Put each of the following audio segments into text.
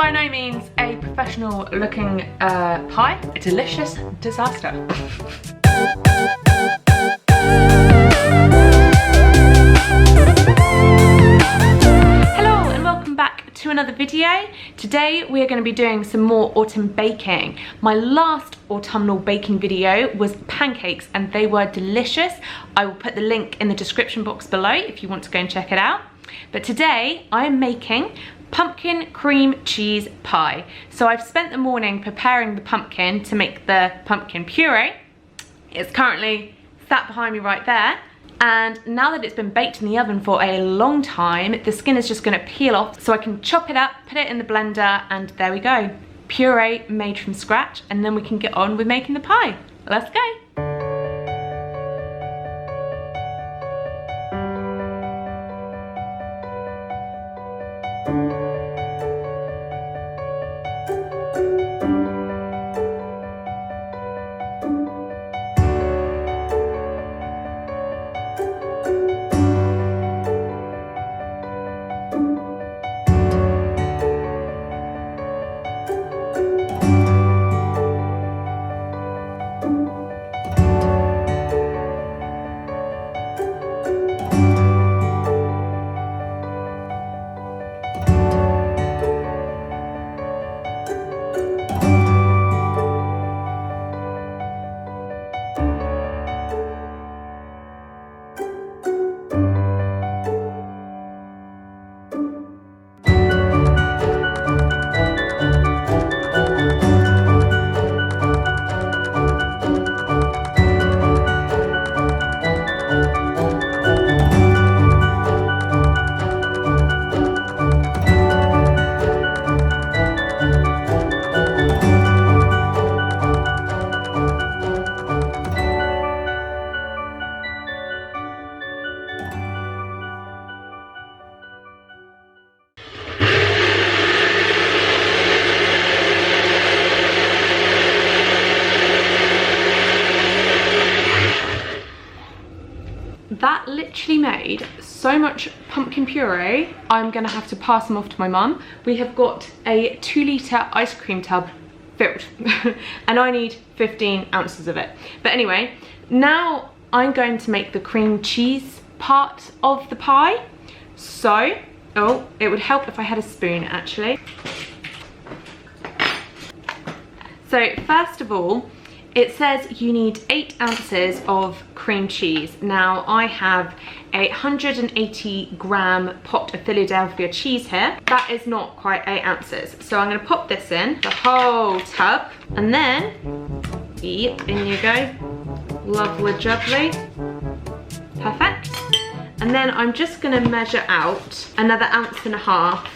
by no means a professional looking pie, a delicious disaster. Hello and welcome back to another video. Today we are going to be doing some more autumn baking. My last autumnal baking video was pancakes and they were delicious. I will put the link in the description box below if you want to go and check it out. But today I am making pumpkin cream cheese pie. So I've spent the morning preparing the pumpkin to make the pumpkin puree. It's currently sat behind me right there. And now that it's been baked in the oven for a long time, the skin is just gonna peel off so I can chop it up, put it in the blender, and there we go. Puree made from scratch, and then we can get on with making the pie. Let's go. That literally made so much pumpkin puree, I'm gonna have to pass them off to my mum. We have got a 2-litre ice cream tub filled and I need 15 ounces of it. But anyway, now I'm going to make the cream cheese part of the pie. So, oh, it would help if I had a spoon actually. So first of all, it says you need 8 ounces of cream cheese. Now I have a 180 gram pot of Philadelphia cheese here. That is not quite 8 ounces. So I'm gonna pop this in, the whole tub, and then, yep, in you go. Lovely jubbly, perfect. And then I'm just gonna measure out another 1.5 ounces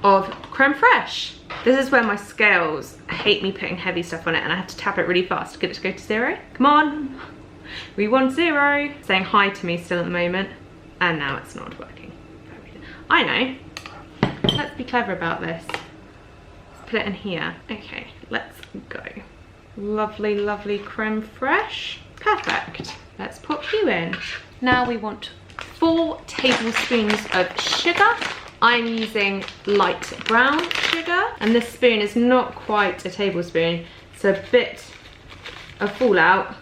of creme fraiche. This is where my scales hate me putting heavy stuff on it and I have to tap it really fast to get it to go to 0. Come on, we want 0. Saying hi to me still at the moment, and now it's not working. I know, let's be clever about this. Let's put it in here. Okay, let's go. Lovely, lovely creme fraiche. Perfect, let's pop you in. Now we want 4 tablespoons of sugar. I'm using light brown sugar, and this spoon is not quite a tablespoon, so a bit of fallout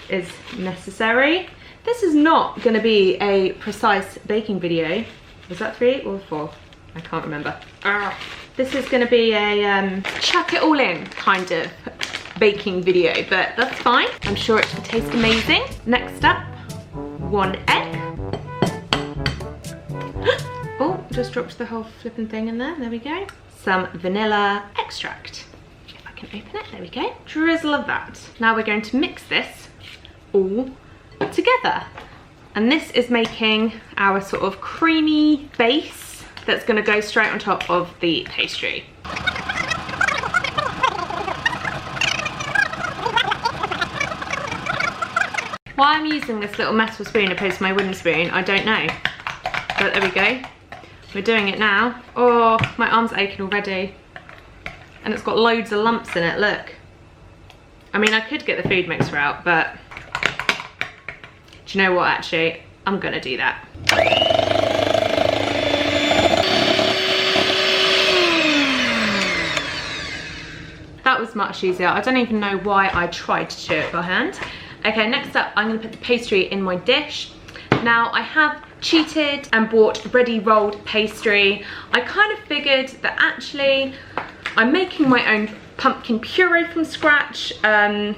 is necessary. This is not going to be a precise baking video. Was that 3 or 4? I can't remember. This is going to be a chuck it all in kind of baking video, but that's fine. I'm sure it will taste amazing. Next up, 1 egg. Oh, just dropped the whole flipping thing in there. There we go. Some vanilla extract. If I can open it, there we go. Drizzle of that. Now we're going to mix this all together. And this is making our sort of creamy base that's going to go straight on top of the pastry. Why I'm using this little metal spoon opposed to my wooden spoon, I don't know. But there we go. We're doing it now. Oh, my arm's aching already. And it's got loads of lumps in it, look. I mean, I could get the food mixer out, but do you know what, actually? I'm gonna do that. That was much easier. I don't even know why I tried to do it by hand. Okay, next up, I'm gonna put the pastry in my dish. Now, I have cheated and bought ready rolled pastry. I kind of figured that actually I'm making my own pumpkin puree from scratch. I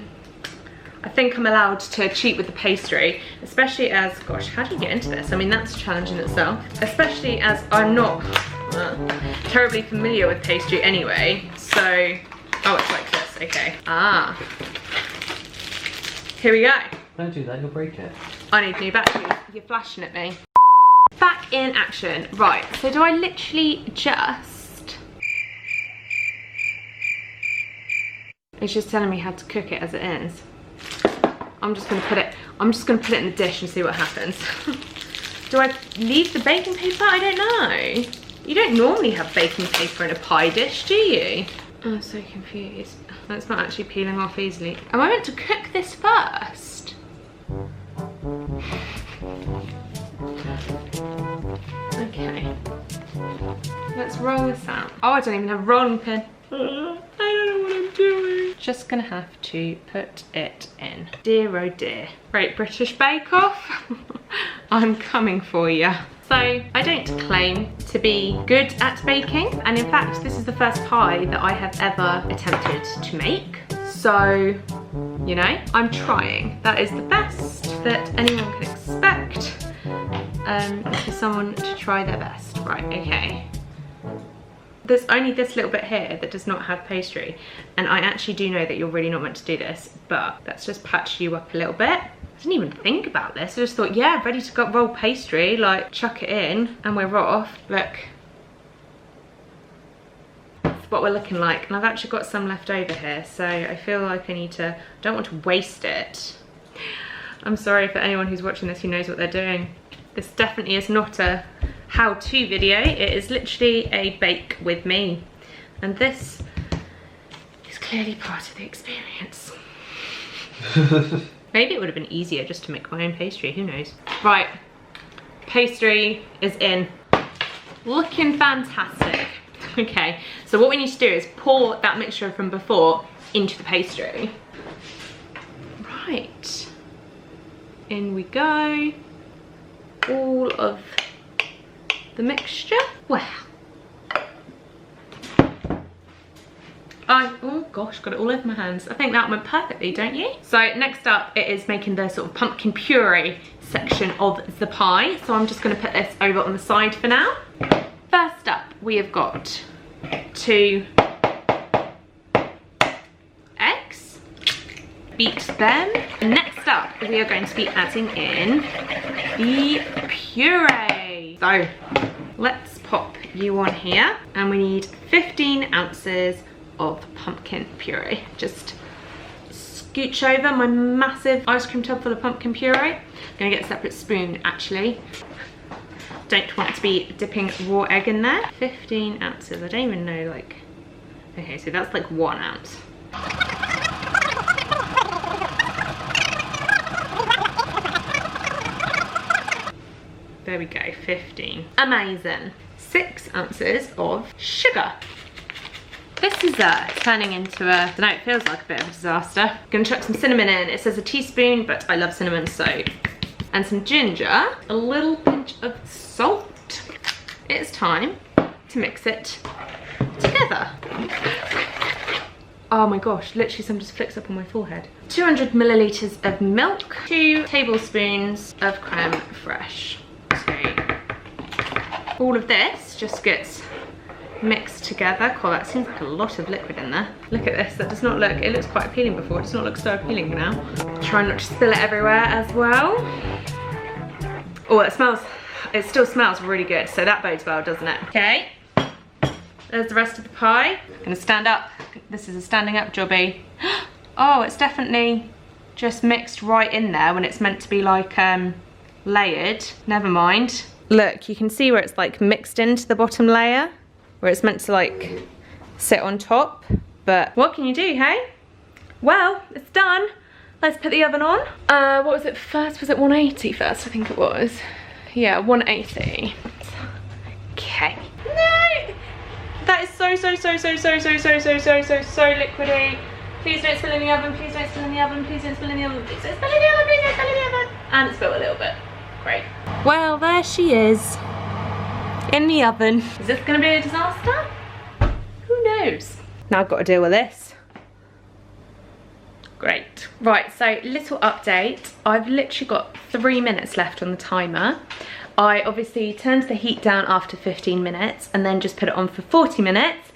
think I'm allowed to cheat with the pastry, especially as, gosh, how do you get into this? I mean, that's a challenge in itself, especially as I'm not terribly familiar with pastry anyway. So, oh, it's like this, okay. Ah, here we go. Don't do that, you'll break it. I need new batteries, you're flashing at me. Back in action. Right, so do I literally just... It's just telling me how to cook it as it is. I'm just gonna put it in the dish and see what happens. Do I leave the baking paper? I don't know. You don't normally have baking paper in a pie dish, do you? I'm so confused. That's not actually peeling off easily. Am I meant to cook this first? Okay. Let's roll this out. Oh, I don't even have a rolling pin. I don't know what I'm doing. Just gonna have to put it in. Dear oh dear. Great British Bake Off. I'm coming for you. So I don't claim to be good at baking, and in fact this is the first pie that I have ever attempted to make. So, you know, I'm trying. That is the best that anyone can expect for someone to try their best. Right, okay. There's only this little bit here that does not have pastry, and I actually do know that you're really not meant to do this, but let's just patch you up a little bit. I didn't even think about this. I just thought, yeah, ready to go roll pastry, like chuck it in and we're off. Look, that's what we're looking like, and I've actually got some left over here, so I feel like I need to, don't want to waste it. I'm sorry for anyone who's watching this who knows what they're doing. This definitely is not a how-to video, it is literally a bake with me, and this is clearly part of the experience. Maybe it would have been easier just to make my own pastry, who knows. Right, pastry is in, looking fantastic. Okay, so what we need to do is pour that mixture from before into the pastry. Right, in we go, all of the mixture. Wow. Oh gosh, got it all over my hands. I think that went perfectly, don't you? So next up, it is making the sort of pumpkin puree section of the pie. So I'm just gonna put this over on the side for now. First up, we have got 2 eggs. Beat them. Next up, we are going to be adding in the puree. So let's pop you on here, and we need 15 ounces of pumpkin puree. Just scooch over my massive ice cream tub full of pumpkin puree. I'm gonna get a separate spoon actually. Don't want to be dipping raw egg in there. 15 ounces, I don't even know, like, okay, so that's like 1 ounce. There we go, 15. Amazing. 6 ounces of sugar. This is turning into a, I don't know, it feels like a bit of a disaster. I'm gonna chuck some cinnamon in. It says a teaspoon, but I love cinnamon, so. And some ginger, a little pinch of salt. It's time to mix it together. Oh my gosh, literally some just flicks up on my forehead. 200 milliliters of milk, 2 tablespoons of creme fraiche. So all of this just gets mixed together. Cool, that seems like a lot of liquid in there. Look at this, that does not look, it looks quite appealing before, it does not look so appealing now. Try not to spill it everywhere as well. Oh, it still smells really good, so that bodes well, doesn't it? Okay, there's the rest of the pie. I'm gonna stand up, this is a standing up jobby. Oh, it's definitely just mixed right in there when it's meant to be like layered. Never mind. Look, you can see where it's like mixed into the bottom layer, where it's meant to like sit on top, but what can you do, hey? Well, it's done. Let's put the oven on. What was it first? Was it 180 first? I think it was. Yeah, 180. Okay. No! That is so liquidy. Please don't spill in the oven, please don't spill in the oven, please don't spill in the oven, please don't spill in the oven, please don't spill in the oven. And it spilled a little bit. Great. Well, there she is. In the oven. Is this gonna be a disaster? Who knows? Now I've got to deal with this. Great. Right, so little update. I've literally got 3 minutes left on the timer. I obviously turned the heat down after 15 minutes and then just put it on for 40 minutes.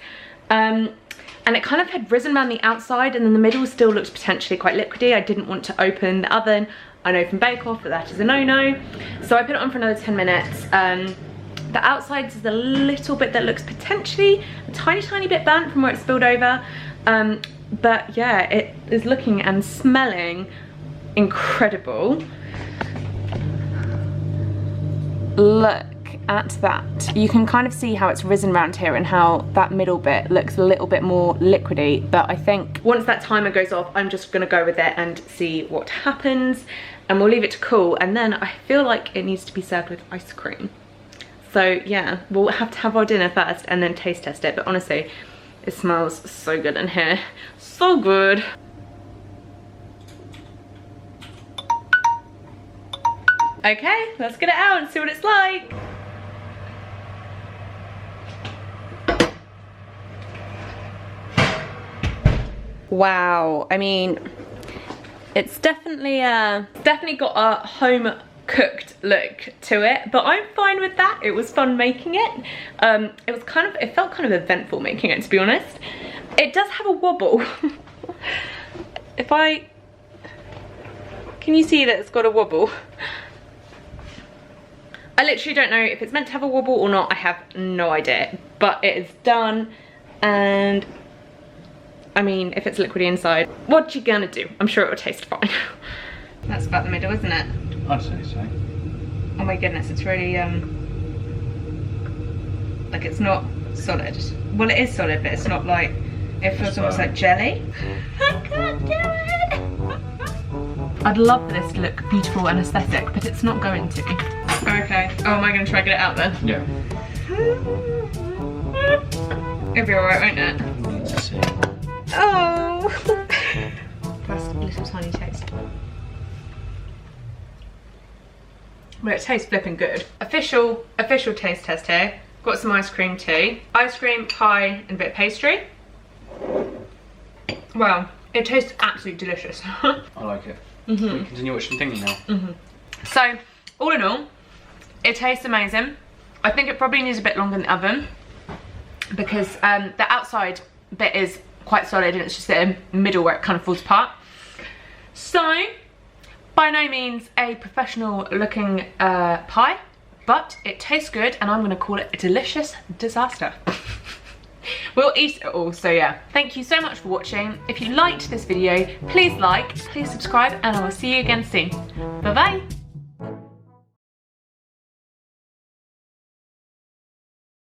And it kind of had risen around the outside, and then the middle still looked potentially quite liquidy. I didn't want to open the oven. I know from Bake Off that that is a no-no. So I put it on for another 10 minutes. The outside is a little bit that looks potentially a tiny bit burnt from where it spilled over. But yeah, it is looking and smelling incredible. Look at that. You can kind of see how it's risen around here and how that middle bit looks a little bit more liquidy, but I think once that timer goes off, I'm just gonna go with it and see what happens, and we'll leave it to cool, and then I feel like it needs to be served with ice cream. So yeah, we'll have to have our dinner first and then taste test it, but honestly, it smells so good in here. So good. Okay, let's get it out and see what it's like. Wow, I mean, it's definitely got a home cooked look to it, but I'm fine with that. It was fun making it. It felt kind of eventful making it, to be honest. It does have a wobble. Can you see that it's got a wobble? I literally don't know if it's meant to have a wobble or not. I have no idea, but it is done. And I mean, if it's liquidy inside, what you gonna do? I'm sure it will taste fine. That's about the middle, isn't it? I'd say so. Oh my goodness, it's really like it's not solid. Well, it is solid, but it's not like, it feels almost like jelly. I can't do it. I'd love for this to look beautiful and aesthetic, but it's not going to. Okay. Oh, am I going to try and get it out then? Yeah. It'll be alright, won't it? Let's see. Oh! First little tiny taste. Well, it tastes flipping good. Official taste test here. Got some ice cream too. Ice cream, pie, and a bit of pastry. Wow, it tastes absolutely delicious. I like it. We continue watching thingy now. So, all in all, it tastes amazing. I think it probably needs a bit longer in the oven because the outside bit is quite solid and it's just the middle where it kind of falls apart. So, by no means a professional looking pie, but it tastes good and I'm gonna call it a delicious disaster. We'll eat it all, so yeah. Thank you so much for watching. If you liked this video, please like, please subscribe, and I will see you again soon. Bye bye.